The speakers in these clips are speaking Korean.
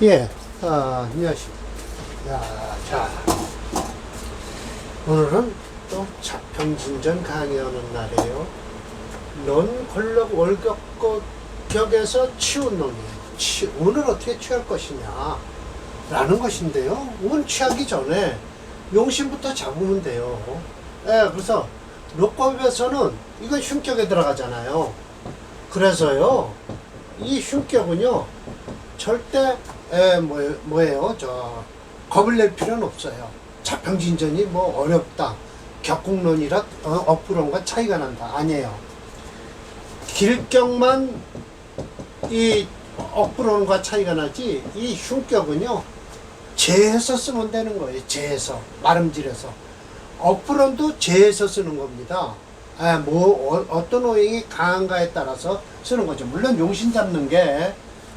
예, 안녕하십니까. 자, 오늘은 또 자평진전 강의하는 날이에요. 넌 권력 월격고 격에서 치운 놈이에요. 오늘 어떻게 취할 것이냐 라는 것인데요. 오늘 취하기 전에 용신부터 잡으면 돼요. 예, 그래서 록법에서는 이건 흉격에 들어가잖아요. 그래서요, 이 흉격은요 절대 뭐예요? 겁을 낼 필요는 없어요. 자평진전이 뭐 어렵다, 격국론이라 억부론과 차이가 난다, 아니에요. 길격만 이 억부론과 차이가 나지, 이 흉격은요 재해서 쓰면 되는 거예요. 재해서, 마름질해서. 억부론도 재해서 쓰는 겁니다. 어떤 오행이 강한가에 따라서 쓰는 거죠. 물론 용신 잡는 게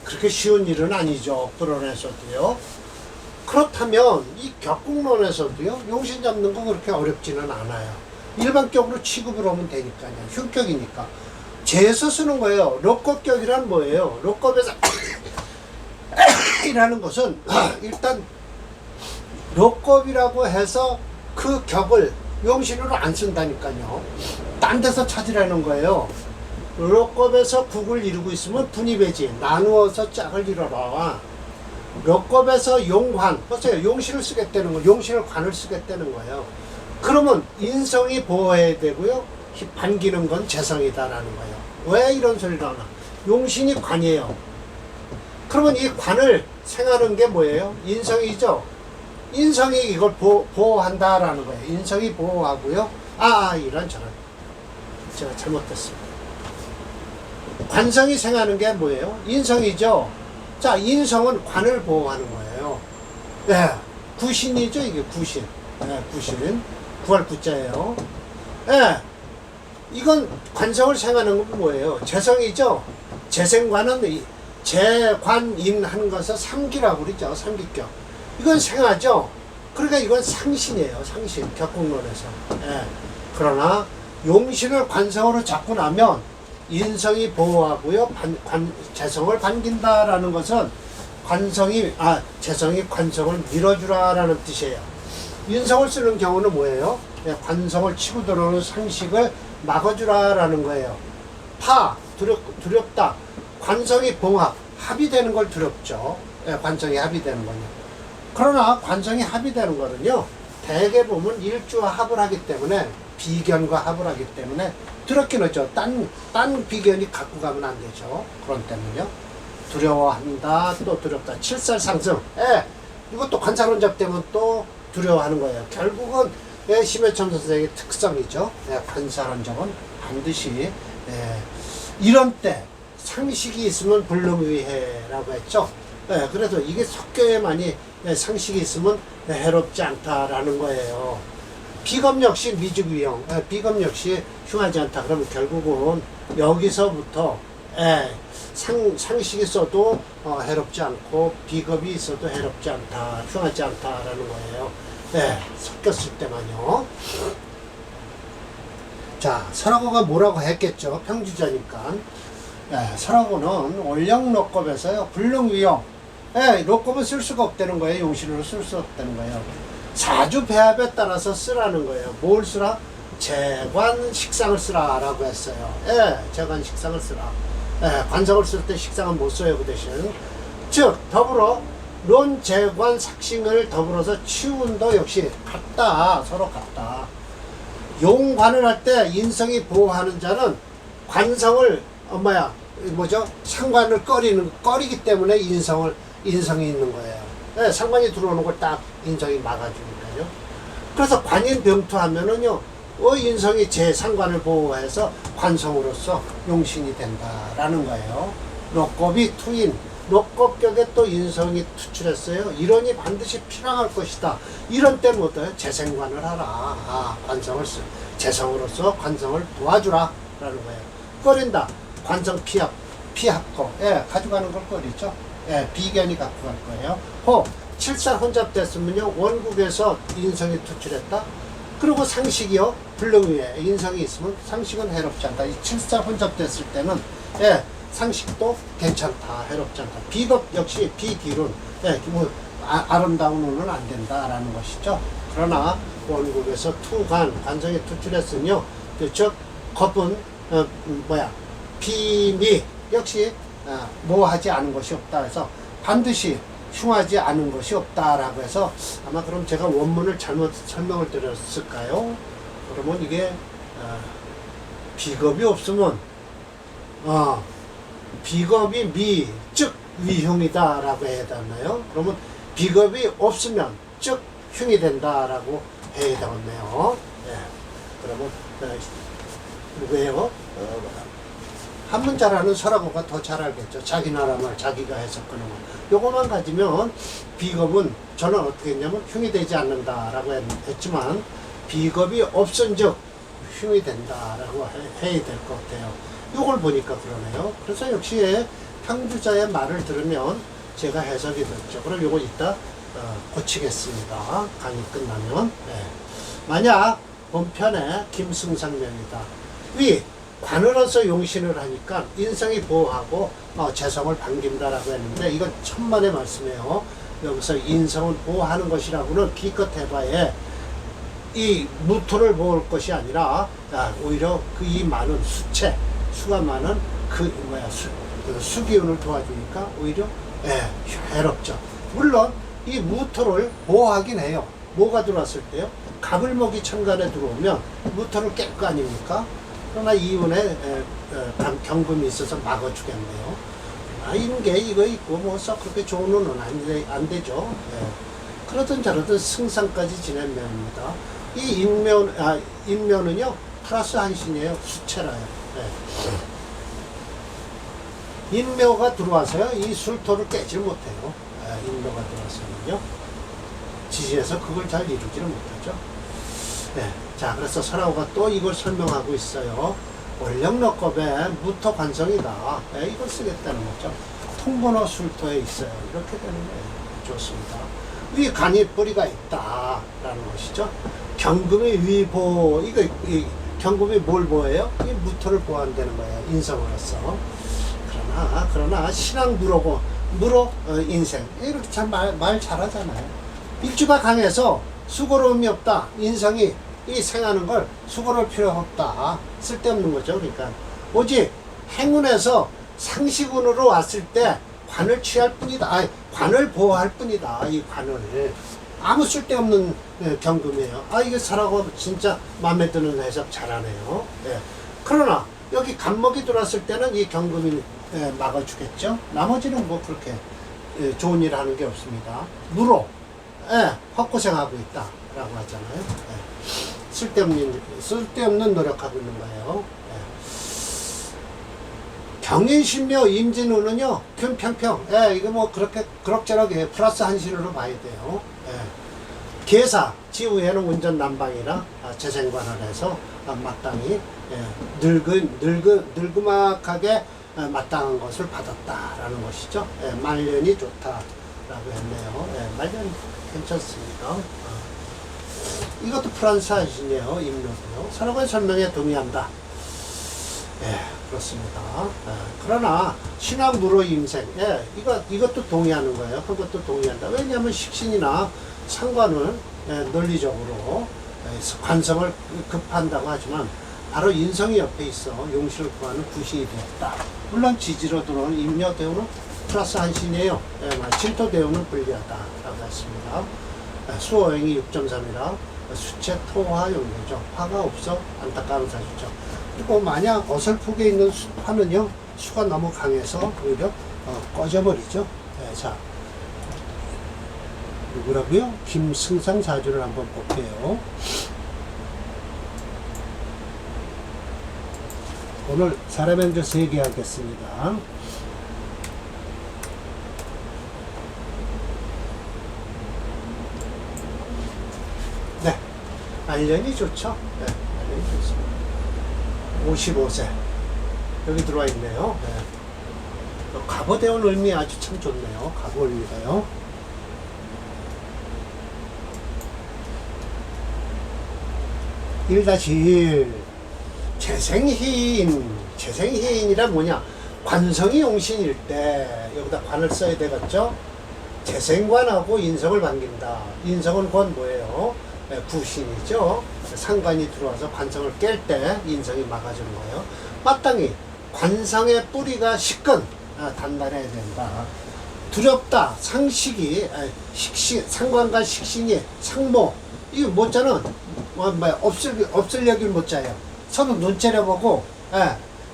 그렇게 쉬운 일은 아니죠. 억부론에서도요. 그렇다면 이 격국론에서도요, 용신 잡는 거 그렇게 어렵지는 않아요. 일반격으로 취급을 하면 되니까요. 흉격이니까. 재에서 쓰는 거예요. 록겁격이란 뭐예요? 록겁에서 이라는 것은 일단 록겁이라고 해서 그 격을 용신으로 안 쓴다니까요. 딴 데서 찾으라는 거예요. 록겁에서 국을 이루고 있으면 분입해지, 나누어서 짝을 이뤄라. 록겁에서 용관, 보세요. 용신을 쓰겠다는 거, 용신을 관을 쓰겠다는 거예요. 그러면 인성이 보호해야 되고요, 반기는 건 재성이다라는 거예요. 왜 이런 소리를 하나? 용신이 관이에요. 그러면 이 관을 생하는 게 뭐예요? 인성이죠. 인성이 이걸 보호한다라는 거예요. 인성이 보호하고요. 이런 저런, 제가 잘못됐습니다. 관성이 생하는 게 뭐예요? 인성이죠. 자, 인성은 관을 보호하는 거예요. 네, 구신이죠. 이게 구신. 네, 구신. 구할 구자예요. 네, 이건 관성을 생하는 건 뭐예요? 재성이죠. 재생관은 재관인하는 것을 삼기라고 그러죠. 삼기격. 이건 생하죠. 그러니까 이건 상신이에요. 상신. 격국론에서. 네. 그러나 용신을 관성으로 잡고 나면 인성이 보호하고요, 재성을 반긴다라는 것은 재성이 관성을 밀어주라라는 뜻이에요. 인성을 쓰는 경우는 뭐예요? 관성을 치고 들어오는 상식을 막아주라라는 거예요. 두렵다. 관성이 봉합, 합의되는 걸 두렵죠. 관성이 합의되는 건요. 그러나 관성이 합의되는 거는요, 대개 보면 일주와 합을 하기 때문에, 비견과 합을 하기 때문에 두렵긴 하죠. 딴 비견이 갖고 가면 안 되죠. 그런 때문에요. 두려워한다, 또 두렵다. 칠살상승. 이것도 관사론잡 되면 또 두려워하는 거예요. 결국은 심해천 선생의 특성이죠. 관사론잡은 반드시 이런 때 상식이 있으면 불능의해라고 했죠. 그래서 이게 석교에만이 상식이 있으면 해롭지 않다라는 거예요. 비겁 역시 미주위형, 비겁 역시 흉하지 않다. 그러면 결국은 여기서부터 상식이 있어도 해롭지 않고, 비겁이 있어도 해롭지 않다, 흉하지 않다라는 거예요. 섞였을 때만요. 자, 설하고가 뭐라고 했겠죠? 평주자니까. 설하고는 원령록겁에서요, 불능위형, 록겁은 쓸 수가 없다는 거예요. 용신으로 쓸 수 없다는 거예요. 사주 배합에 따라서 쓰라는 거예요. 뭘 쓰라? 재관 식상을 쓰라라고 했어요. 재관 식상을 쓰라. 관성을 쓸 때 식상은 못 써요. 그 대신. 즉, 더불어 론, 재관, 삭신을 더불어서 치운도 역시 같다. 서로 같다. 용관을 할 때 인성이 보호하는 자는 관성을, 상관을 꺼리기 때문에 인성이 있는 거예요. 상관이 들어오는 걸 딱 인성이 막아주니까요. 그래서 관인병투하면은요, 인성이 제 상관을 보호해서 관성으로서 용신이 된다라는 거예요. 록겁이 투인, 록겁격에 또 인성이 투출했어요. 이론이 반드시 필요할 것이다. 이런 때 뭐예요? 재생관을 하라. 재성으로서 관성을 도와주라. 라는 거예요. 꺼린다. 관성 피합고. 가져가는 걸 꺼리죠. 비견이 갖고 갈 거예요. 칠살 혼잡됐으면요, 원국에서 인성이 투출했다. 그리고 상식이요, 불능위에 인성이 있으면 상식은 해롭지 않다. 이 칠살 혼잡됐을 때는 상식도 괜찮다, 해롭지 않다. 비겁 역시 비기론, 예, 뭐 아름다운 운은 안 된다라는 것이죠. 그러나 원국에서 투관, 관성이 투출했으며 즉 겁은 비미 역시 모하지 않은 것이 없다 해서 반드시 흉하지 않은 것이 없다라고 해서 아마 그럼 제가 원문을 잘못 설명을 드렸을까요? 그러면 이게 비겁이 없으면 비겁이 미, 즉 위흉이다라고 해야 되나요? 그러면 비겁이 없으면 즉 흉이 된다라고 해야 되겠네요. 예. 그러면 왜요? 한문 잘하는 설하고가 더 잘 알겠죠. 자기 나라 말 자기가 해석하는 거. 요거만 가지면 비겁은 저는 어떻게 했냐면 흉이 되지 않는다라고 했지만 비겁이 없은즉 흉이 된다라고 해야 될 것 같아요. 요걸 보니까 그러네요. 그래서 역시 평주자의 말을 들으면 제가 해석이 됐죠. 그럼 요거 이따 고치겠습니다. 강의 끝나면. 네. 만약 본편에 김승상명이다. 위 관으로서 용신을 하니까 인성이 보호하고 재성을 반긴다라고 했는데 이건 천만의 말씀이에요. 여기서 인성을 보호하는 것이라고는 기껏 해봐야 이 무토를 모을 것이 아니라 오히려 그 이 많은 수가 많은 수기운을 도와주니까 오히려 해롭죠. 물론 이 무토를 보호하긴 해요. 뭐가 들어왔을 때요? 가불목이 천간에 들어오면 무토를 깰 거 아닙니까? 그러나 이운에 경금이 있어서 막아주겠네요. 인계 이거 있고 뭐 썩 그렇게 좋은 운은 안 되죠. 그러든 저러든 승상까지 지낸 면입니다. 이 인면은요 플러스 한신이에요. 수체라요. 인묘가 들어와서요 이 술토를 깨질 못해요. 인묘가 들어와서는요 지지에서 그걸 잘 이루지는 못하죠. 자, 그래서 설하고가 또 이걸 설명하고 있어요. 원령록겁에 무토 관성이다. 이걸 쓰겠다는 거죠. 통번호 술토에 있어요. 이렇게 되는 거예요. 좋습니다. 위 간이 뿌리가 있다라는 것이죠. 경금이 위보, 이 경금이 뭘 보여요? 이 무토를 보호한다는 거예요. 인성으로서. 그러나 신앙 무로고 인생 이렇게 참 말 잘하잖아요. 일주가 강해서 수고로움이 없다. 인성이 이 생하는 걸 수고할 필요가 없다. 쓸데없는 거죠. 그러니까 오직 행운에서 상식운으로 왔을 때 관을 취할 뿐이다. 관을 보호할 뿐이다. 이 관을 아무 쓸데없는 경금이에요. 이게 사라고 진짜 마음에 드는 해석 잘하네요. 그러나 여기 간목이 들어왔을 때는 이 경금이 막아주겠죠. 나머지는 뭐 그렇게 좋은 일 하는 게 없습니다. 무로 헛고생하고 있다라고 하잖아요. 쓸데없는 노력하고 있는 거예요. 경인신묘 임진우는요, 균평평. 이거 뭐 그렇게 그럭저럭 플러스 한신으로 봐야 돼요. 계사, 지후에는 운전 난방이라 재생관을 해서 마땅히 늙음악하게 마땅한 것을 받았다라는 것이죠. 말년이 좋다라고 했네요. 말년 괜찮습니다. 이것도 프랑스 한신이에요. 임묘도요. 서로의 설명에 동의한다. 그렇습니다. 그러나 신앙무로 임생, 이것도 동의하는 거예요. 그것도 동의한다. 왜냐하면 식신이나 상관을 논리적으로 관성을 급한다고 하지만 바로 인성이 옆에 있어 용신을 구하는 구신이 되었다. 물론 지지로 들어오는 임묘대우는 플러스 한신이에요. 질토대우는 불리하다라고 했습니다. 수호행이 6.3이라 수체 토화 용도죠. 화가 없어 안타까운 사실이죠. 그리고 만약 어설프게 있는 화는요 수가 너무 강해서 오히려 꺼져버리죠. 자, 누구라고요? 김승상 사주를 한번 볼게요. 오늘 사람의 조 3개 하겠습니다. 말년이 좋죠. 말년이 좋습니다. 55세 여기 들어와 있네요. 갑오대원 의미 아주 참 좋네요. 갑오 의미가요. (1-1) 재생희인이란 뭐냐? 관성이 용신일 때 여기다 관을 써야 되겠죠. 재생관하고 인성을 반긴다. 인성은 곧 뭐예요? 부신이죠. 상관이 들어와서 관성을 깰 때 인성이 막아주는 거예요. 마땅히 관성의 뿌리가 식근, 단단해야 된다. 두렵다. 상식이, 상관과 식신이 상모. 이거 못자는 없을 얘기를 못자요. 서로 눈째려보고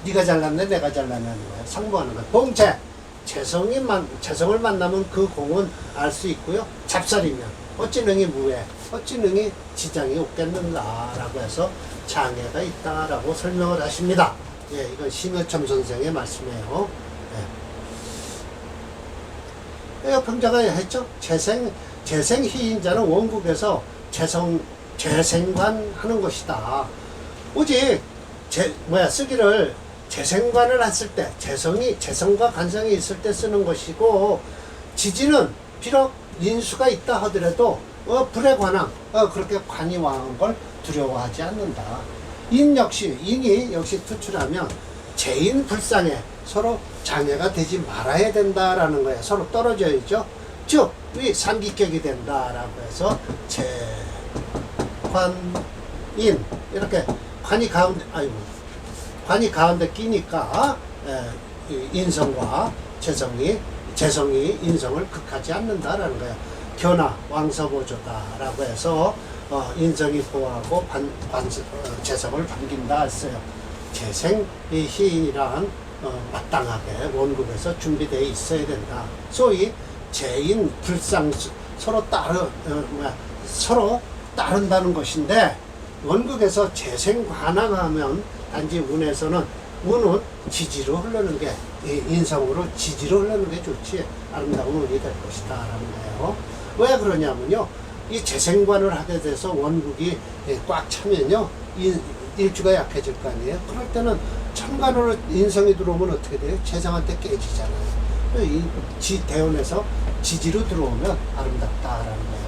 네가 잘났네 내가 잘났네 하는 거야. 상모하는 거야. 봉체. 재성을 만나면 그 공은 알 수 있고요. 잡살이면 어찌 능히 무해, 어찌 능히 지장이 없겠는가라고 해서 장애가 있다라고 설명을 하십니다. 예, 이건 심여첨 선생의 말씀이에요. 예. 평자가 했죠. 재생희인자는 원국에서 재생관 하는 것이다. 오직 쓰기를 재생관을 했을 때, 재성과 관성이 있을 때 쓰는 것이고, 지지는 비록 인수가 있다 하더라도, 불의 관왕, 그렇게 관이 왕한 걸 두려워하지 않는다. 인이 역시 투출하면, 재인 불상에 서로 장애가 되지 말아야 된다라는 거예요. 서로 떨어져야죠. 즉, 이 상기격이 된다라고 해서, 재관인, 이렇게 관이 가운데 끼니까 인성과 재성이 인성을 극하지 않는다라는 거예요. 견화 왕서보조다라고 해서 인성이 보호하고 재성을 반긴다 했어요. 재생의 희인이란 마땅하게 원국에서 준비되어 있어야 된다. 소위 재인 불상 서로 따른다는 것인데, 원국에서 재생관항하면 단지 운에서는 운은 지지로 흐르는 게, 인성으로 지지로 흐르는 게 좋지 아름다운 운이 될 것이다 라는 거예요. 왜 그러냐면요, 이 재생관을 하게 돼서 원국이 꽉 차면요 일주가 약해질 거 아니에요. 그럴 때는 천간으로 인성이 들어오면 어떻게 돼요? 재성한테 깨지잖아요. 대원에서 지지로 들어오면 아름답다라는 거예요.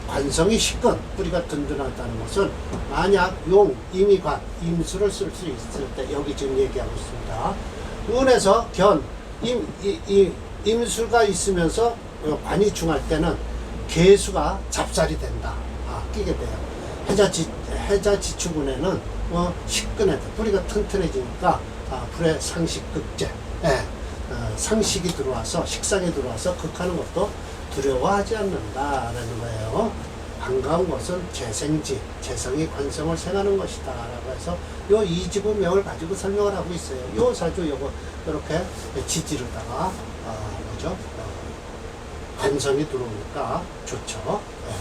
관성이 식근, 뿌리가 든든하다는 것은 만약 용, 임의관, 임수를 쓸 수 있을 때, 여기 지금 얘기하고 있습니다. 운에서 견, 임수가 있으면서 관이 중할 때는 개수가 잡살이 된다. 끼게 돼요. 해자 지축운에는 식근에 뿌리가 튼튼해지니까 불의 상식극제, 상식이 들어와서, 식상이 들어와서 극하는 것도 두려워하지 않는다라는 거예요. 반가운 것은 재성이 관성을 생하는 것이다 라고 해서 요 이지부명을 가지고 설명을 하고 있어요. 요 사주 요거 이렇게 지지르다가 관성이 들어오니까 좋죠. 네.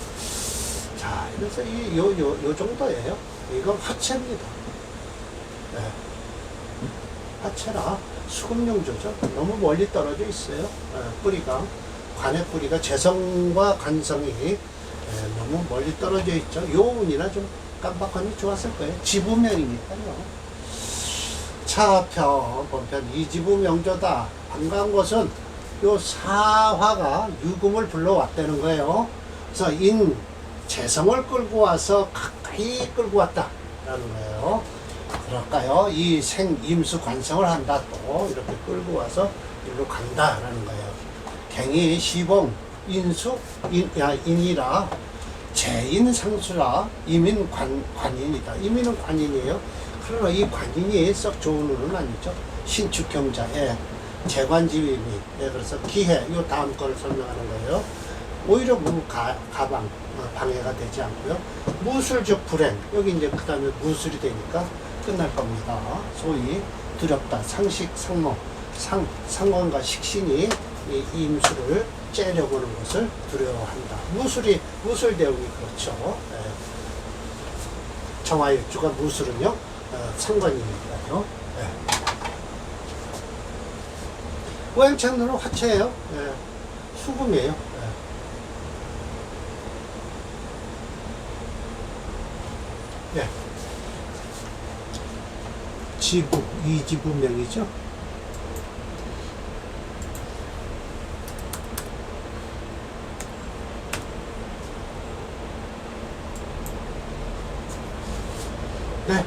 자, 그래서 요 정도예요. 이건 화채입니다. 네. 화채라 수금용조죠. 너무 멀리 떨어져 있어요. 뿌리가. 관의 뿌리가 재성과 관성이 너무 멀리 떨어져 있죠. 요 운이나 좀 깜빡하면 좋았을 거예요. 지부명이니까요. 차편, 본편 이지부명조다. 반가운 것은 요 사화가 유금을 불러왔다는 거예요. 그래서 재성을 끌고 와서 가까이 끌고 왔다라는 거예요. 그럴까요? 이 임수 관성을 한다. 또 이렇게 끌고 와서 일로 간다라는 거예요. 갱이 시봉 인수 인이라 재인 상수라 임인 관인이다. 임인은 관인이에요. 그러나 이 관인이 썩 좋은 운은 아니죠. 신축경자에 재관지위미, 그래서 기해, 이 다음 걸 설명하는 거예요. 오히려 가방 방해가 되지 않고요. 무술적 불행, 여기 이제 그 다음에 무술이 되니까 끝날 겁니다. 소위 두렵다, 상식, 상모, 상관과 식신이 이 임수를 째려고 하는 것을 두려워한다. 무술 대응이 그렇죠. 정화일주가 무술은요, 상관이니까요. 오행천으로 화채예요. 수금이에요. 지부, 이지부명이죠. 네,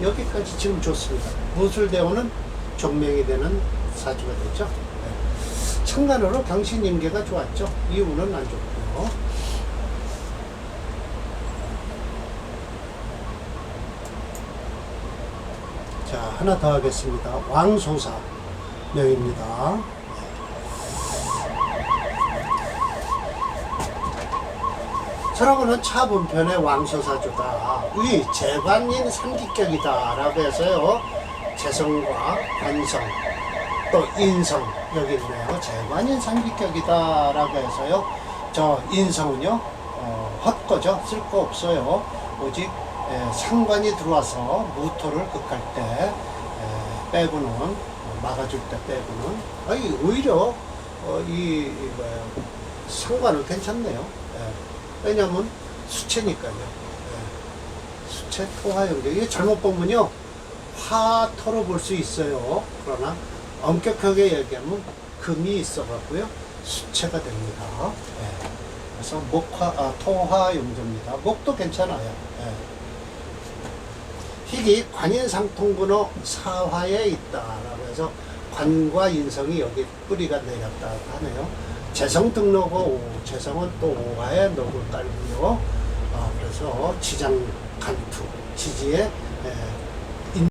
여기까지 지금 좋습니다. 무술대원은 종명이 되는 사주가 되죠. 네. 상관으로 경신임계가 좋았죠. 이후는 안 좋고요. 자, 하나 더 하겠습니다. 왕소사 명입니다. 저라고는 차분편의 왕소사주다. 위 재관인 삼기격이다 라고 해서요. 재성과 관성 또 인성 여기 있네요. 재관인 삼기격이다 라고 해서요. 저 인성은요 헛거죠. 쓸 거 없어요. 오직 상관이 들어와서 무토를 극할 때 빼고는 막아줄 때 빼고는 아니 오히려 이 상관은 괜찮네요. 왜냐면 수체니까요. 수체 토화연계 이게 잘못 보면요 화토로 볼 수 있어요. 그러나 엄격하게 얘기하면 금이 있어갖고요 수체가 됩니다. 그래서 토화용조입니다. 목도 괜찮아요. 희귀 관인상통근호 사화에 있다라고 해서 관과 인성이 여기 뿌리가 내렸다 하네요. 재성 등록호 재성은 또 오화에 녹을 깔고요. 그래서 지장 간투 지지에